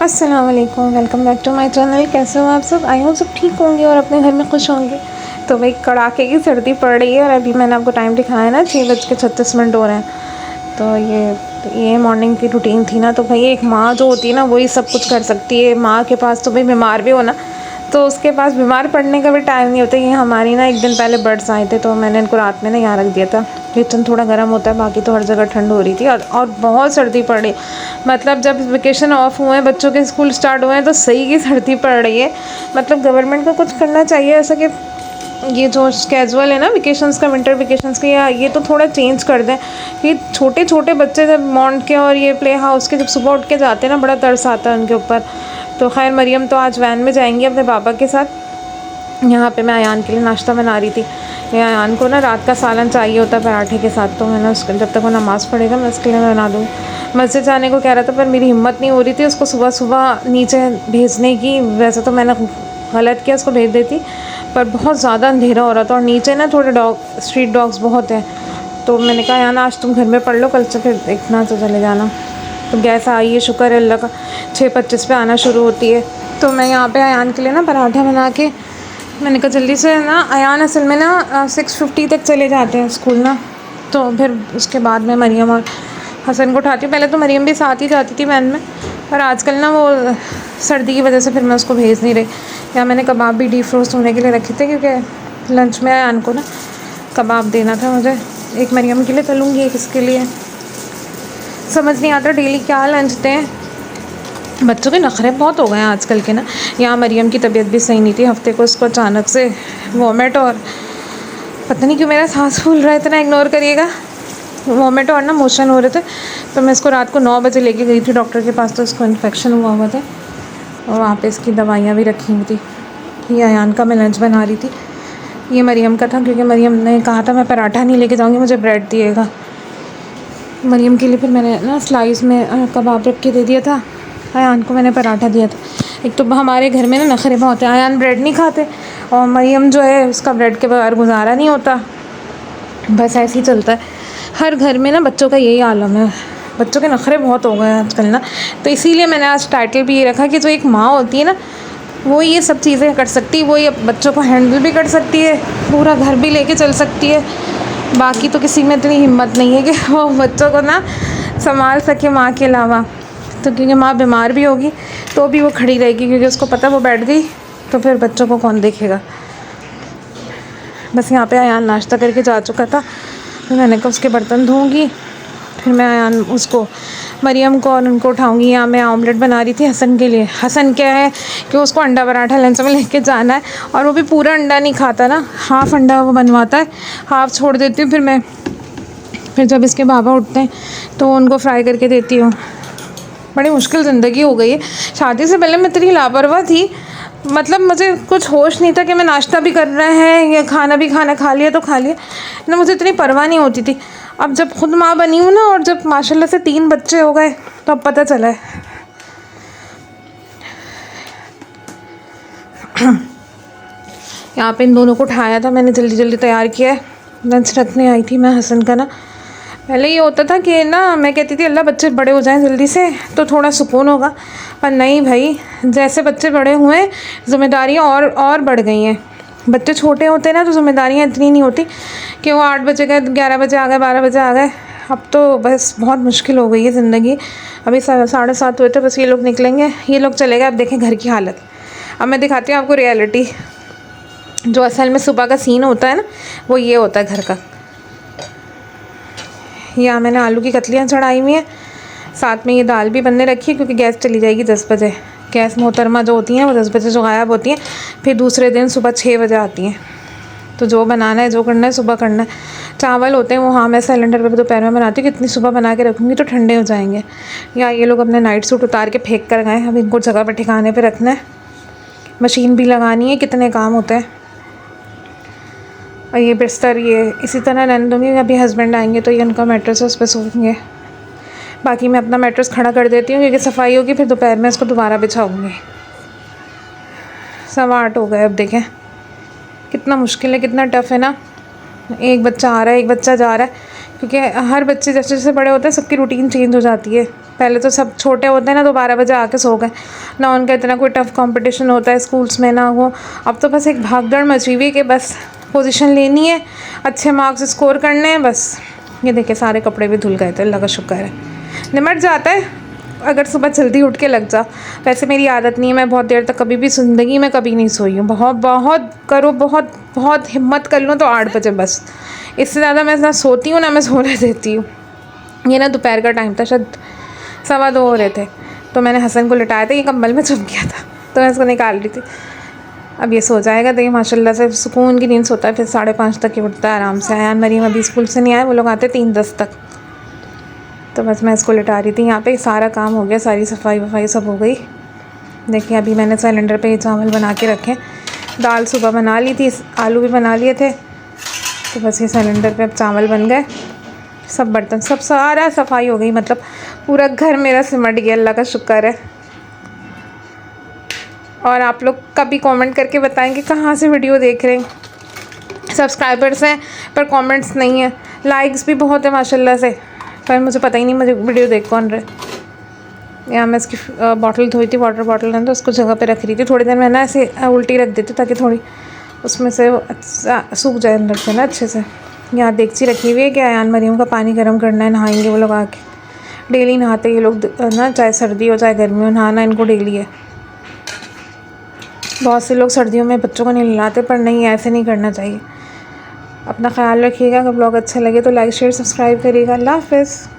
अस्सलाम वालेकुम, welcome back to my channel. कैसे हो आप सब? आई होप सब ठीक होंगे और अपने घर में खुश होंगे। तो भाई कड़ाके की सर्दी पड़ रही है और अभी मैंने आपको टाइम दिखाया ना 6:36 हो रहे हैं। तो ये मॉर्निंग की रूटीन थी ना। तो भाई एक माँ जो होती है ना वही सब कुछ कर सकती है। माँ के पास तो भाई बीमार भी हो ना तो उसके पास बीमार पड़ने का भी टाइम नहीं होता। ये हमारी ना एक दिन पहले बर्ड्स आए थे तो मैंने इनको रात में ना यहाँ रख दिया था। किचन थोड़ा गर्म होता है, बाकी तो हर जगह ठंड हो रही थी और बहुत सर्दी पड़ रही। मतलब जब वेकेशन ऑफ हुए हैं, बच्चों के स्कूल स्टार्ट हुए हैं तो सही की सर्दी पड़ रही है। मतलब गवर्नमेंट को कुछ करना चाहिए ऐसा कि ये जो कैजुअल है ना वेकेशंस का, विंटर वेकेशंस का, या ये तो थोड़ा चेंज कर दें कि छोटे छोटे बच्चे जब मॉन्ट के और ये प्ले हाउस के जब सुबह उठ के जाते हैं ना बड़ा तरस आता है उनके ऊपर। तो खैर मरियम तो आज वैन में जाएंगी अपने पापा के साथ। यहाँ पे मैं अयान के लिए नाश्ता बना रही थी। ये अयान को ना रात का सालन चाहिए होता है पराठे के साथ, तो मैंने उसको जब तक वो नमाज़ पढ़ेगा मैं उसके लिए बना दूँ। मस्जिद जाने को कह रहा था पर मेरी हिम्मत नहीं हो रही थी उसको सुबह सुबह नीचे भेजने की। वैसे तो मैंने गलत किया, उसको भेज देती, पर बहुत ज़्यादा अंधेरा हो रहा था और नीचे ना थोड़े स्ट्रीट डॉग्स बहुत हैं। तो मैंने कहा यार आज तुम घर में पढ़ लो, कल से फिर देखना तो चले जाना। तो गैस आई है, शुक्र है अल्लाह का, 6:25 पे आना शुरू होती है। तो मैं यहाँ पे अयान के लिए ना पराठा बना के मैंने कहा जल्दी से ना, अयान असल में ना 6:50 तक चले जाते हैं स्कूल ना। तो फिर उसके बाद मैं मरियम और हसन को उठाती हूँ। पहले तो मरियम भी साथ ही जाती थी वैन में, पर आजकल ना वो सर्दी की वजह से फिर मैं उसको भेज नहीं रही। यहाँ मैंने कबाब भी डीफ्रोस्ट होने के लिए रखे थे क्योंकि लंच में अयान को ना कबाब देना था मुझे। एक मरियम के लिए तलूँगी, एक इसके लिए। समझ नहीं आता डेली क्या लंच दें। बच्चों के नखरे बहुत हो गए हैं आजकल के ना। यहाँ मरियम की तबीयत भी सही नहीं थी, हफ्ते को उसको अचानक से वॉमिट और पता नहीं क्यों मेरा सांस फूल रहा है, इतना इग्नोर करिएगा। वॉमिट और ना मोशन हो रहे थे। तो मैं इसको रात को 9 बजे लेके गई थी डॉक्टर के पास, तो इसको इन्फेक्शन हुआ था और वहाँ पे इसकी दवाइयाँ भी रखी हुई थी। ये अयान का मैं लंच बना रही थी, ये मरियम का था क्योंकि मरियम ने कहा था मैं पराठा नहीं लेके जाऊँगी, मुझे ब्रेड दिएगा। मरियम के लिए फिर मैंने ना स्लाइस में कबाब रख के दे दिया था, अयान को मैंने पराठा दिया था। एक तो हमारे घर में ना नखरे बहुत हैं, अयान ब्रेड नहीं खाते और मरियम जो है उसका ब्रेड के बगैर गुजारा नहीं होता। बस ऐसे ही चलता है हर घर में ना, बच्चों का यही आलम है। बच्चों के नखरे बहुत हो गए हैं आजकल ना। तो इसीलिए मैंने आज टाइटल भी ये रखा कि जो एक माँ होती है ना वो ये सब चीज़ें कर सकती है, वो ये बच्चों को हैंडल भी कर सकती है, पूरा घर भी लेके चल सकती है। बाकी तो किसी में इतनी हिम्मत नहीं है कि वो बच्चों को ना संभाल सके माँ के अलावा। तो क्योंकि माँ बीमार भी होगी तो भी वो खड़ी रहेगी क्योंकि उसको पता वो बैठ गई तो फिर बच्चों को कौन देखेगा। बस यहाँ पे अयान नाश्ता करके जा चुका था, तो मैंने कहा उसके बर्तन धोऊंगी, फिर मैं अयान उसको मरियम को और उनको उठाऊंगी। यहाँ मैं ऑमलेट बना रही थी हसन के लिए। हसन क्या है कि उसको अंडा पराठा लंच में लेके जाना है और वो भी पूरा अंडा नहीं खाता ना, हाफ़ अंडा वो बनवाता है, हाफ़ छोड़ देती हूँ। फिर जब इसके बाबा उठते हैं तो उनको फ्राई करके देती हूँ। बड़ी मुश्किल ज़िंदगी हो गई है। शादी से पहले मैं इतनी लापरवाह थी, मतलब मुझे कुछ होश नहीं था कि मैं नाश्ता भी कर रहे हैं या खाना खा लिया तो खा लिया ना, मुझे इतनी परवाह नहीं होती थी। अब जब खुद माँ बनी हूँ ना और जब माशाल्लाह से 3 बच्चे हो गए तो अब पता चला है। यहाँ पे इन दोनों को उठाया था मैंने, जल्दी जल्दी तैयार किया है। लंच रखने आई थी मैं हसन का ना। पहले ये होता था कि ना मैं कहती थी अल्लाह बच्चे बड़े हो जाएं जल्दी से तो थोड़ा सुकून होगा, पर नहीं भाई, जैसे बच्चे बड़े हुए ज़िम्मेदारियाँ और बढ़ गई हैं। बच्चे छोटे होते हैं ना तो ज़िम्मेदारियाँ इतनी नहीं होती कि वो 8 बजे गए, 11 बजे आ गए, 12 बजे आ गए। अब तो बस बहुत मुश्किल हो गई है ज़िंदगी। अभी 7:30 हुए थे, बस ये लोग निकलेंगे, ये लोग चले गए। अब देखें घर की हालत। अब मैं दिखाती हूँ आपको रियलिटी, जो असल में सुबह का सीन होता है ना वो ये होता है घर का। यहाँ मैंने आलू की कतलियाँ चढ़ाई हुई हैं, साथ में ये दाल भी बनने रखी है क्योंकि गैस चली जाएगी 10 बजे। गैस मोहतरमा जो होती हैं वो 10 बजे जो गायब होती हैं, फिर दूसरे दिन सुबह 6 बजे आती हैं। तो जो बनाना है, जो करना है सुबह करना है। चावल होते हैं वो हाँ मैं सिलेंडर पे दोपहर में बनाती हूँ कि इतनी सुबह बना के रखूँगी तो ठंडे हो जाएंगे। या ये लोग अपने नाइट सूट उतार के फेंक कर गए, अब इनको जगह पर ठिकाने पर रखना है, मशीन भी लगानी है, कितने काम होते हैं। और ये बिस्तर ये इसी तरह रहने दूँगी, अभी हस्बैंड आएंगे तो ये उनका मैट्रेस उस पर सोएंगे। बाकी मैं अपना मैट्रेस खड़ा कर देती हूँ क्योंकि सफाई होगी, फिर दोपहर में इसको दोबारा बिछाऊँगी। 8:15 हो गए। अब देखें कितना मुश्किल है, कितना टफ़ है ना। एक बच्चा आ रहा है, एक बच्चा जा रहा है, क्योंकि हर बच्चे जैसे जैसे बड़े होते हैं सबकी रूटीन चेंज हो जाती है। पहले तो सब छोटे होते हैं ना तो 12 बजे आके सो गए, ना उनका इतना कोई टफ़ कंपटीशन होता है स्कूल्स में ना वो। अब तो बस एक भागदौड़ मची हुई है कि बस पोजीशन लेनी है, अच्छे मार्क्स स्कोर करने हैं बस। ये देखिए सारे कपड़े भी धुल गए थे, अल्लाह का शुक्र है, निमट जाता है अगर सुबह जल्दी उठ के लग जा। वैसे मेरी आदत नहीं है, मैं बहुत देर तक कभी भी ज़िंदगी में कभी नहीं सोई हूँ। बहुत हिम्मत कर लूँ तो 8 बजे बस, इससे ज़्यादा मैं ना सोती हूँ ना मैं सोने देती हूँ। ये ना दोपहर का टाइम था, शायद 2:15 हो रहे थे, तो मैंने हसन को लिटाया था, ये कंबल में छुप गया था तो मैं इसको निकाल रही थी। अब ये सो जाएगा, तो ये माशाल्लाह से सुकून की नींद सोता है, फिर 5:30 तक ही उठता है आराम से। अयान मरीम अभी स्कूल से नहीं आए, वो लोग आते 3:10 तक। तो बस मैं इसको लिटा रही थी यहाँ पे, सारा काम हो गया, सारी सफाई वफाई सब हो गई। देखिए अभी मैंने सिलेंडर पे चावल बना के रखे, दाल सुबह बना ली थी, आलू भी बना लिए थे, तो बस ये सिलेंडर पे अब चावल बन गए। सब बर्तन सब सारा सफाई हो गई, मतलब पूरा घर मेरा सिमट गया, अल्लाह का शुक्र है। और आप लोग कभी कमेंट करके बताएंगे कहाँ से वीडियो देख रहे हैं। सब्सक्राइबर्स हैं पर कमेंट्स नहीं है, लाइक्स भी बहुत है माशाल्लाह से, पर मुझे पता ही नहीं मुझे वीडियो देख कौन रहे। यहाँ मैं इसकी बॉटल धोई थी, वाटर बॉटल है तो उसको जगह पे रख रही थी। थोड़ी देर मैं ना ऐसे उल्टी रख देती ताकि थोड़ी उसमें से अच्छा सूख जाए अंदर से ना अच्छे से। यहाँ देगची रखी हुई है कि अयान मरीम का पानी गर्म करना है, नहाएंगे वो लोग आके। डेली नहाते ये लोग ना, चाहे सर्दी हो चाहे गर्मी हो, नहाना इनको डेली है। बहुत से लोग सर्दियों में बच्चों को नहीं नहलाते, पर नहीं, ऐसे नहीं करना चाहिए। अपना ख्याल रखिएगा। अगर ब्लॉग अच्छा लगे तो लाइक शेयर सब्सक्राइब करिएगा। अल्लाह हाफ़िज़।